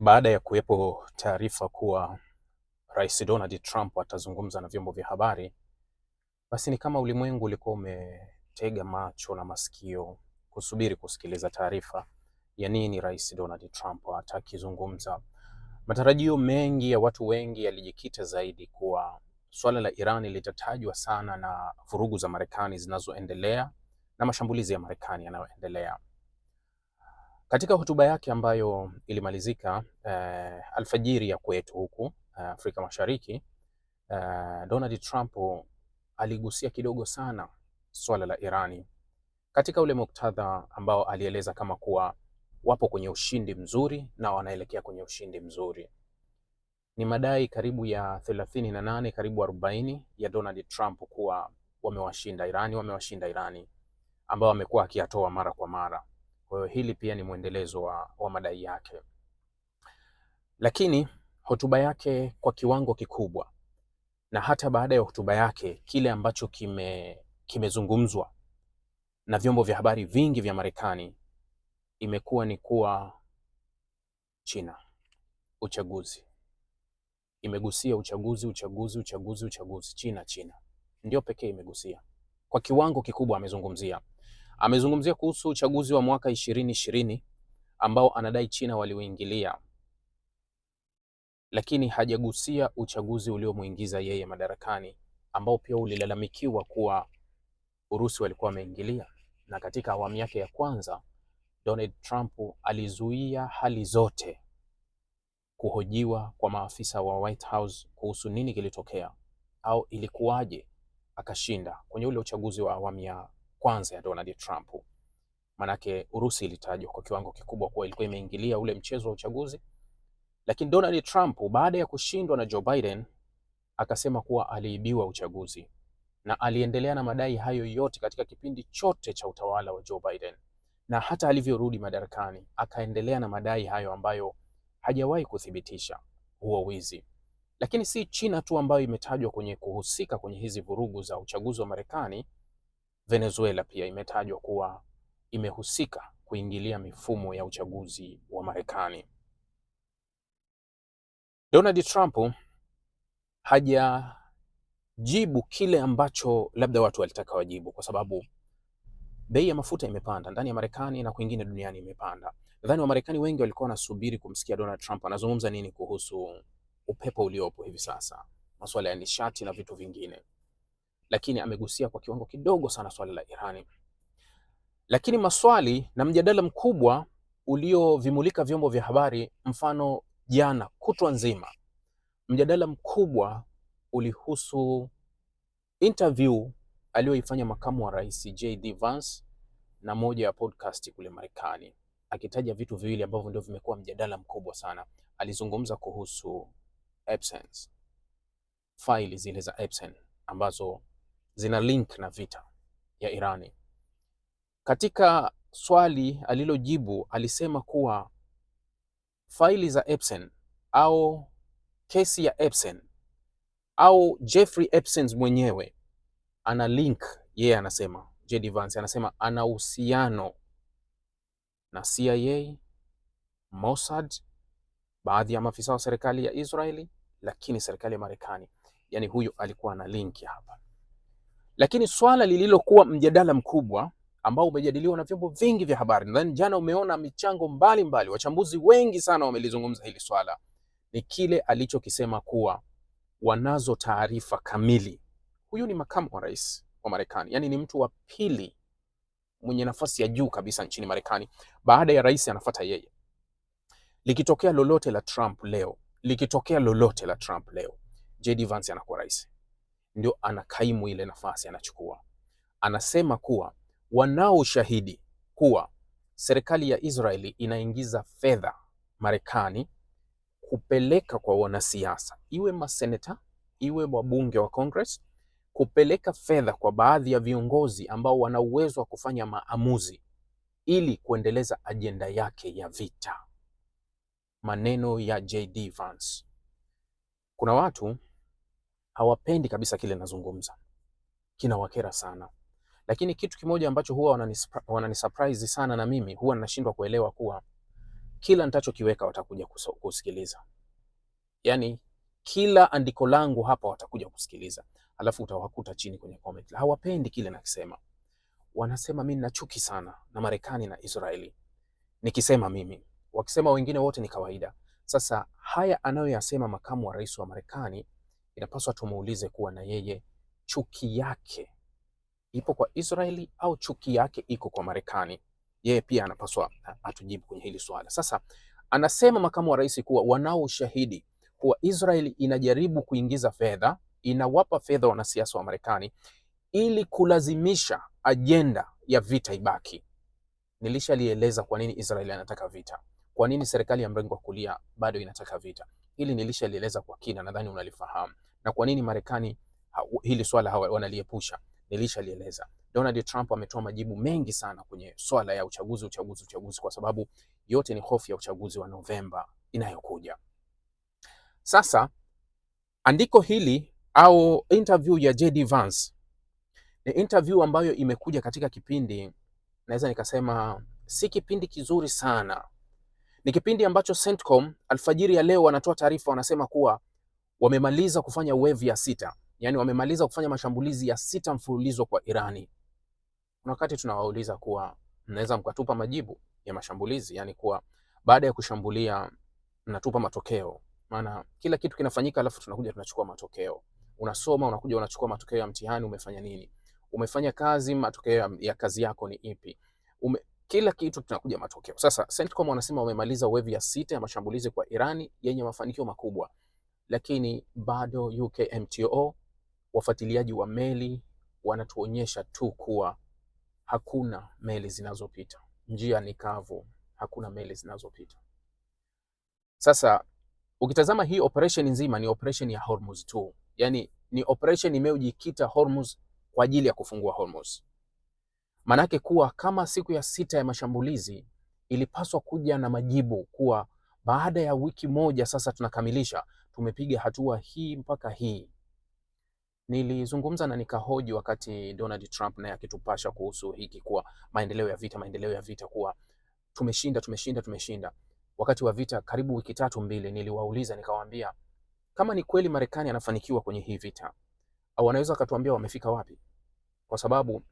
Baada ya kuwepo taarifa kuwa Rais Donald Trump atazungumza na vyombo vya habari, basi ni kama ulimwengu ulikuwa umetega macho na masikio kusubiri kusikiliza taarifa ya nini Rais Donald Trump atakizungumza. Matarajio mengi ya watu wengi yalijikita zaidi kuwa swala la Iran litatajwa sana na vurugu za Marekani zinazoendelea na mashambulizi ya Marekani yanayoendelea. Katika hotuba yake ambayo ilimalizika alfajiri ya kwetu huku Afrika Mashariki, Donald Trump aligusia kidogo sana swala la Irani katika ule muktadha ambao alieleza kama kuwa wapo kwenye ushindi mzuri na wanaelekea kwenye ushindi mzuri. Ni madai karibu ya 38 karibu 40 ya Donald Trump kuwa wamewashinda Irani ambao amekuwa akiyatoa mara kwa mara. Kwa hiyo hili pia ni mwendelezo wa madai yake, lakini hotuba yake kwa kiwango kikubwa na hata baada ya hotuba yake kile ambacho kimezungumzwa na vyombo vya habari vingi vya Marekani imekuwa ni kuwa China, uchaguzi. Imegusia uchaguzi. China ndio pekee imegusia kwa kiwango kikubwa. Amezungumzia kuhusu uchaguzi wa mwaka 2020 ambao anadai China waliuingilia, lakini hajagusia uchaguzi uliomuingiza yeye madarakani ambao pia ulilalamikiwa kuwa Urusi walikuwa wameingilia. Na katika awamu yake ya kwanza Donald Trump alizuia hali zote kuhojiwa kwa maafisa wa White House kuhusu nini kilitokea au ilikuwaje akashinda kwenye ule uchaguzi wa awamu ya kwanza ya Donald Trump. Manake Urusi ilitajwa kwa kiwango kikubwa kuwa ilikuwa imeingilia ule mchezo wa uchaguzi, lakini Donald Trump baada ya kushindwa na Joe Biden akasema kuwa aliibiwa uchaguzi, na aliendelea na madai hayo yote katika kipindi chote cha utawala wa Joe Biden, na hata alivyorudi madarakani akaendelea na madai hayo ambayo hajawahi kuthibitisha huo wizi. Lakini si China tu ambayo imetajwa kwenye kuhusika kwenye hizi vurugu za uchaguzi wa Marekani. Venezuela pia imetajwa kuwa imehusika kuingilia mifumo ya uchaguzi wa Marekani. Donald Trump hajajibu kile ambacho labda watu walitaka wajibu, kwa sababu bei ya mafuta imepanda ndani ya Marekani na kwingine duniani imepanda. Nadhani Wamarekani wengi walikuwa wanasubiri kumsikia Donald Trump anazungumza nini kuhusu upepo uliopo hivi sasa, masuala ya nishati na vitu vingine, lakini amegusia kwa kiwango kidogo sana swala la Irani. Lakini maswali na mjadala mkubwa uliovimulika vyombo vya habari, mfano jana kutwa nzima, mjadala mkubwa ulihusu interview aliyoifanya makamu wa rais JD Vance na moja ya podcast kule Marekani, akitaja vitu viwili ambavyo ndio vimekuwa mjadala mkubwa sana. Alizungumza kuhusu Epstein, faili zile za Epstein ambazo zina link na vita ya Irani. Katika swali alilojibu alisema kuwa faili za Epstein au kesi ya Epstein au Jeffrey Epstein mwenyewe ana link, yeye anasema, JD Vance anasema ana uhusiano na CIA, Mossad, baadhi ya maafisa wa serikali ya Israeli, lakini serikali ya Marekani. Yani huyu alikuwa na link hapa. Lakini swala lililokuwa mjadala mkubwa ambao umejadiliwa na vyombo vingi vya habari, nadhani jana umeona michango mbalimbali, wachambuzi wengi sana wamelizungumza hili swala, ni kile alichokisema kuwa wanazo taarifa kamili. Huyu ni makamu wa rais wa Marekani, yani ni mtu wa pili mwenye nafasi ya juu kabisa nchini Marekani. Baada ya rais anafuata yeye. Likitokea lolote la Trump leo, JD Vance anakuwa rais, ndio anakaimu ile nafasi, anachukua. Anasema kuwa wanao ushahidi kuwa serikali ya Israeli inaingiza fedha Marekani kupeleka kwa wanasiasa, iwe maseneta, iwe wabunge wa Congress, kupeleka fedha kwa baadhi ya viongozi ambao wana uwezo wa kufanya maamuzi ili kuendeleza ajenda yake ya vita. Maneno ya JD Vance. Kuna watu hawapendi kabisa kile nazungumza, kinawakera sana, lakini kitu kimoja ambacho huwa wanani surprise sana, na mimi huwa ninashindwa kuelewa kuwa kila nitachokiweka watakuja kusikiliza. Yani kila andiko langu hapa watakuja kusikiliza. Alafu utawakuta chini kwenye comment hawapendi kile nakisema. Wanasema mimi nina chuki sana na Marekani na Israeli. Nikisema mimi, wakisema wengine wote ni kawaida. Sasa haya anayoyasema makamu wa rais wa Marekani, inapaswa tumuulize kuwa na yeye chuki yake ipo kwa Israeli au chuki yake iko kwa Marekani. Yeye pia anapaswa atujibu kwenye hili swala. Sasa anasema makamu wa rais kuwa wanao ushahidi kuwa Israeli inajaribu kuingiza fedha, inawapa fedha wanasiasa wa Marekani ili kulazimisha ajenda ya vita ibaki. Nilishalieleza kwa nini Israeli anataka vita, kwa nini serikali ya mrengo wa kulia bado inataka vita. Hili nilishalieleza kwa kina, nadhani unalifahamu. Na kwa nini Marekani hili swala wanaliepusha, nilishalieleza. Donald Trump ametoa majibu mengi sana kwenye swala ya uchaguzi, kwa sababu yote ni hofu ya uchaguzi wa Novemba inayokuja. Sasa andiko hili au interview ya JD Vance ni interview ambayo imekuja katika kipindi, naweza nikasema si kipindi kizuri sana. Ni kipindi ambacho CENTCOM alfajiri ya leo wanatoa taarifa, wanasema kuwa wamemaliza kufanya wave ya 6, yani wamemaliza kufanya mashambulizi ya 6 mfululizo kwa Irani. Na wakati tunawauliza kuwa mnaweza mkatupa majibu ya mashambulizi, yani kuwa baada ya kushambulia mnatupa matokeo, maana kila kitu kinafanyika alafu tunakuja tunachukua matokeo. Unasoma, unakuja unachukua matokeo ya mtihani, umefanya nini, umefanya kazi, matokeo ya kazi yako ni ipi, kila kitu tunakuja matokeo. Sasa CENTCOM wanasema wamemaliza wave ya 6 ya mashambulizi kwa Irani yenye mafanikio makubwa, lakini bado UKMTO, wafuatiliaji wa meli, wanatuonyesha tu kuwa hakuna meli zinazopita, njia ni kavu, hakuna meli zinazopita. Sasa ukitazama hii operation nzima ni operation ya Hormuz tu, yani ni operation imejikita Hormuz kwa ajili ya kufungua Hormuz. Manake kuwa kama siku ya 6 ya mashambulizi ilipaswa kuja na majibu kuwa baada ya wiki moja sasa tunakamilisha, tumepiga hatua hii mpaka hii. Nilizungumza na nikahoji wakati Donald Trump naye akitupasha kuhusu hiki kuwa maendeleo ya vita kuwa tumeshinda. Wakati wa vita karibu wiki 3-2, niliwauliza nikawaambia, kama ni kweli Marekani anafanikiwa kwenye hii vita, au wanaweza katuambia wamefika wapi? Kwa sababu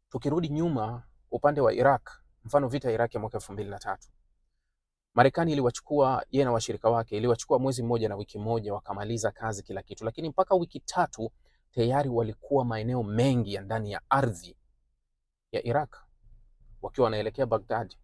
tukirudi nyuma upande wa Iraq, mfano vita ya Iraq ya mwaka 2003, Marekani iliwachukua yeye na washirika wake, iliwachukua mwezi mmoja na wiki moja wakamaliza kazi kila kitu, lakini mpaka wiki 3 tayari walikuwa maeneo mengi ya ndani ya ardhi ya Iraq wakiwa wanaelekea Baghdad.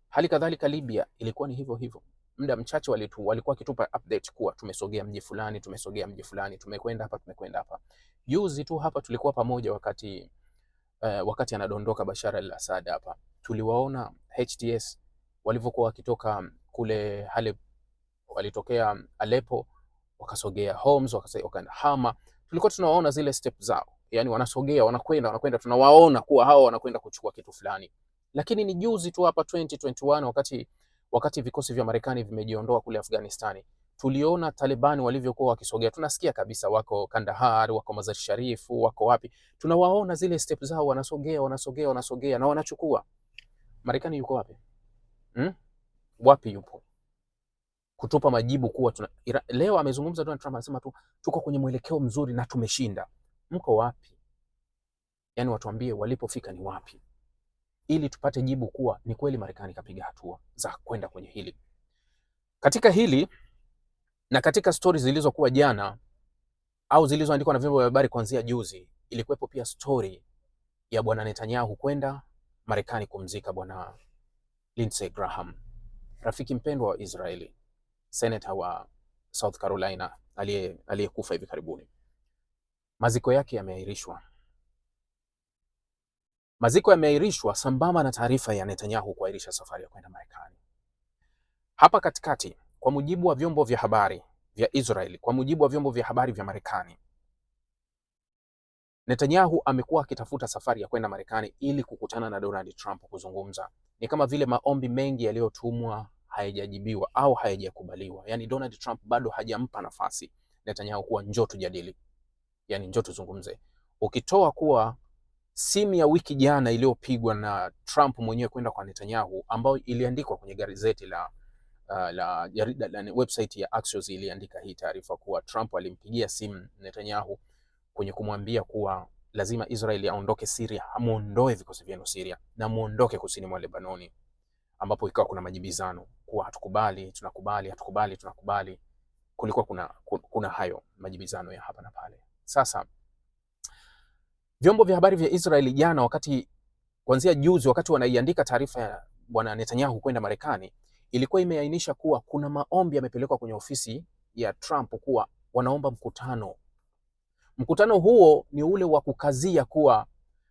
Hali kadhalika Libya ilikuwa ni hivyo hivyo. Muda mchache walikuwa wakitupa update kuwa tumesogea mji fulani, tumekwenda hapa. Juzi tu hapa tulikuwa pamoja wakati anadondoka Bashar al-Assad hapa. Tuliwaona HTS walivyokuwa wakitoka kule Halep, walitokea Aleppo wakasogea Homs, wakaenda Hama. Tulikuwa tunawaona zile step zao, yani wanasogea, wanakwenda, tunawaona kuwa hao wanakwenda kuchukua kitu fulani. Lakini ni juzi tu hapa 2021 wakati vikosi vya Marekani vimejiondoa kule Afghanistani, tuliona Taliban walivyokuwa wakisogea. Tunasikia kabisa wako Kandahar, wako Mazar Sharif, wako wapi. Tunawaona zile step zao, wanasogea na wanachukua. Marekani yuko wapi? Wapi yupo? Kutupa majibu kuwa leo amezungumza Donald Trump, anasema tu tuko kwenye mwelekeo mzuri na tumeshinda. Mko wapi? Yani watuambie walipofika ni wapi, ili tupate jibu kuwa ni kweli Marekani kapiga hatua za kwenda kwenye hili. Katika hili na katika stories zilizokuwa jana au zilizoandikwa na vyombo vya habari kuanzia juzi, ilikuwepo pia story ya bwana Netanyahu kwenda Marekani kumzika bwana Lindsey Graham, rafiki mpendwa wa Israeli, senator wa South Carolina aliyekufa hivi karibuni. Maziko yake yameahirishwa. Maziko yameahirishwa sambamba na taarifa ya Netanyahu kuahirisha safari ya kwenda Marekani. Hapa katikati, kwa mujibu wa vyombo vya habari vya Israeli, kwa mujibu wa vyombo vya habari vya Marekani, Netanyahu amekuwa akitafuta safari ya kwenda Marekani ili kukutana na Donald Trump kuzungumza. Ni kama vile maombi mengi yaliyotumwa hayajajibiwa au hayajakubaliwa. Yani Donald Trump bado hajampa nafasi Netanyahu kuwa njoo tujadili, yani njoo tuzungumze. Ukitoa kuwa simu ya wiki jana iliyopigwa na Trump mwenyewe kwenda kwa Netanyahu, ambayo iliandikwa kwenye gazeti la jarida la website ya Axios, iliandika hii taarifa kuwa Trump alimpigia simu Netanyahu kwenye kumwambia kuwa lazima Israeli aondoke Syria, amuondoe vikosi vyenu Syria na muondoke kusini mwa Lebanoni, ambapo ikawa kuna majibizano kuwa hatukubali, tunakubali, hatukubali, tunakubali. Kulikuwa kuna hayo majibizano ya hapa na pale. Sasa vyombo vya habari vya Israeli jana, wakati kuanzia juzi, wakati wanaiandika taarifa ya bwana Netanyahu kwenda Marekani, ilikuwa imeainisha kuwa kuna maombi yamepelekwa kwenye ofisi ya Trump kuwa wanaomba mkutano. Mkutano huo ni ule wa kukazia kuwa,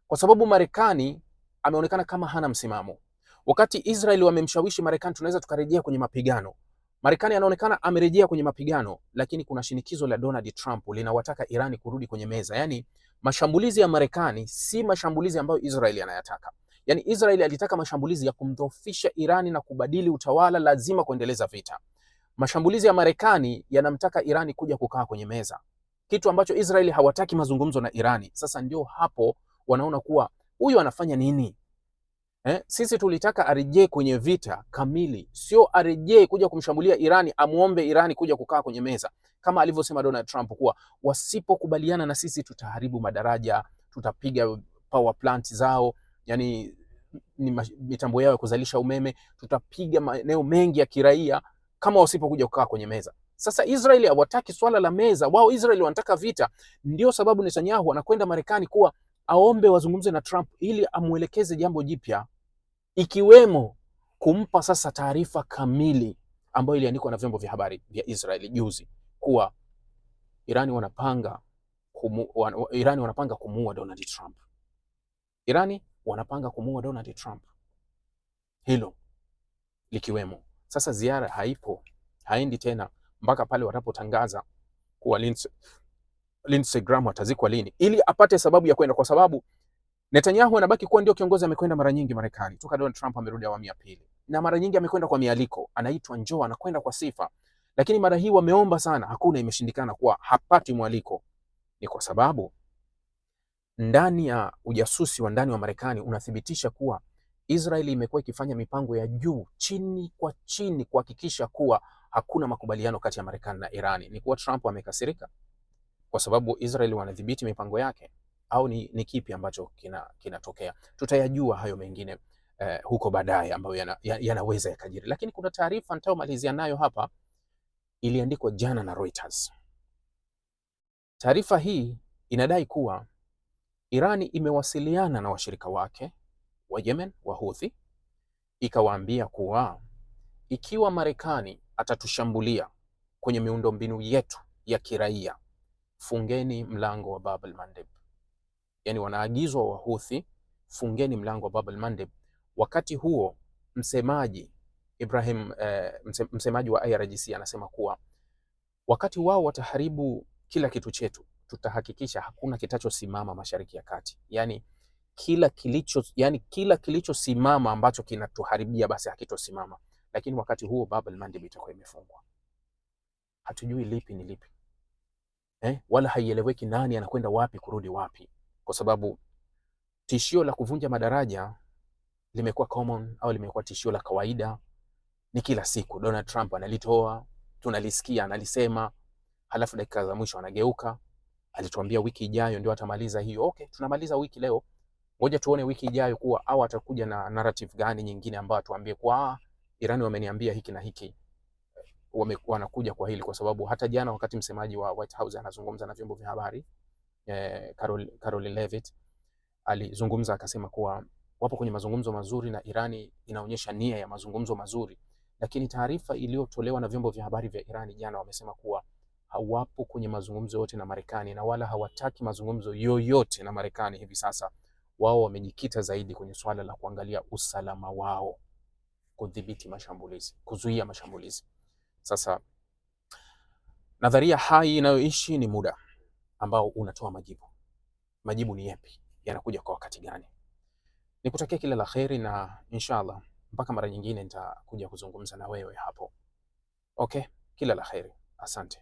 kwa sababu Marekani ameonekana kama hana msimamo. Wakati Israeli wamemshawishi Marekani tunaweza tukarejea kwenye mapigano, Marekani anaonekana amerejea kwenye mapigano, lakini kuna shinikizo la Donald Trump linawataka Irani kurudi kwenye meza. Yani mashambulizi ya Marekani si mashambulizi ambayo Israeli anayataka. Yani Israeli alitaka mashambulizi ya kumdhoofisha Irani na kubadili utawala, lazima kuendeleza vita. Mashambulizi ya Marekani yanamtaka Irani kuja kukaa kwenye meza, kitu ambacho Israeli hawataki mazungumzo na Irani. Sasa ndio hapo wanaona kuwa huyu anafanya nini? Sisi tulitaka arejee kwenye vita kamili, sio arejee kuja kumshambulia Irani, amuombe Irani kuja kukaa kwenye meza, kama alivyosema Donald Trump kuwa wasipokubaliana na sisi tutaharibu madaraja, tutapiga power plant zao, yani ni mitambo yao ya kuzalisha umeme, tutapiga maeneo mengi ya kiraia kama wasipokuja kukaa kwenye meza. Sasa Israeli hawataki swala la meza, wao Israeli wanataka vita. Ndio sababu Netanyahu anakwenda Marekani kuwa aombe wazungumze na Trump ili amuelekeze jambo jipya, ikiwemo kumpa sasa taarifa kamili ambayo iliandikwa na vyombo vya habari vya Israeli juzi kuwa Irani wanapanga kumuua Donald Trump. Irani wanapanga kumuua Donald Trump, hilo likiwemo. Sasa ziara haendi tena mpaka pale watapotangaza kuwa Lindsey Graham atazikwa lini, ili apate sababu ya kwenda, kwa sababu Netanyahu anabaki kuwa ndio kiongozi. Amekwenda mara nyingi Marekani toka Donald Trump amerudi awamu ya pili, na mara nyingi amekwenda kwa mialiko, anaitwa njoo, anakwenda kwa sifa. Lakini mara hii wameomba sana, hakuna, imeshindikana kuwa hapati mwaliko. Ni kwa sababu ndani ya ujasusi wa ndani wa Marekani unathibitisha kuwa Israeli imekuwa ikifanya mipango ya juu chini kwa chini kuhakikisha kuwa hakuna makubaliano kati ya Marekani na Irani. Ni kuwa Trump amekasirika kwa sababu Israeli wanadhibiti mipango yake, au ni kipi ambacho kinatokea? Tutayajua hayo mengine huko baadaye ambayo yanaweza yakajiri. Lakini kuna taarifa nitayomalizia nayo hapa, iliandikwa jana na Reuters. Taarifa hii inadai kuwa Irani imewasiliana na washirika wake wa Yemen wa Houthi, ikawaambia kuwa ikiwa Marekani atatushambulia kwenye miundombinu yetu ya kiraia, fungeni mlango wa Bab el-Mandeb. Yani wanaagizwa wa Houthi, fungeni mlango wa Bab el-Mandeb. Wakati huo msemaji msemaji wa IRGC anasema kuwa wakati wao wataharibu kila kitu chetu, tutahakikisha hakuna kitachosimama Mashariki ya Kati. Yani kila kilichosimama ambacho kinatuharibia basi hakitosimama. Lakini wakati huo Bab el-Mandeb itakuwa imefungwa. Hatujui lipi ni lipi. Wala haieleweki nani anakwenda wapi kurudi wapi, kwa sababu tishio la kuvunja madaraja limekuwa common, au limekuwa tishio la kawaida. Ni kila siku Donald Trump analitoa, tunalisikia analisema, halafu dakika za mwisho anageuka. Alituambia wiki ijayo ndio atamaliza hiyo. Okay, tunamaliza wiki leo, ngoja tuone wiki ijayo kuwa au atakuja na narrative gani nyingine ambayo atuambie kwa Irani wameniambia hiki na hiki, wanakuja kwa hili. Kwa sababu hata jana wakati msemaji wa White House anazungumza na vyombo vya habari, Caroline Levitt alizungumza akasema kuwa wapo kwenye mazungumzo mazuri na Irani, inaonyesha nia ya mazungumzo mazuri. Lakini taarifa iliyotolewa na vyombo vya habari vya Irani jana wamesema kuwa hawapo kwenye mazungumzo yote na Marekani, na wala hawataki mazungumzo yoyote na Marekani hivi sasa. Wao wamejikita zaidi kwenye swala la kuangalia usalama wao, kudhibiti mashambulizi, kuzuia mashambulizi. Sasa nadharia hai inayoishi ni muda ambao unatoa majibu. Majibu ni yapi? Yanakuja kwa wakati gani? Nikutakia kila la kheri, na inshallah mpaka mara nyingine nitakuja kuzungumza na wewe hapo. Okay, kila la kheri. Asante.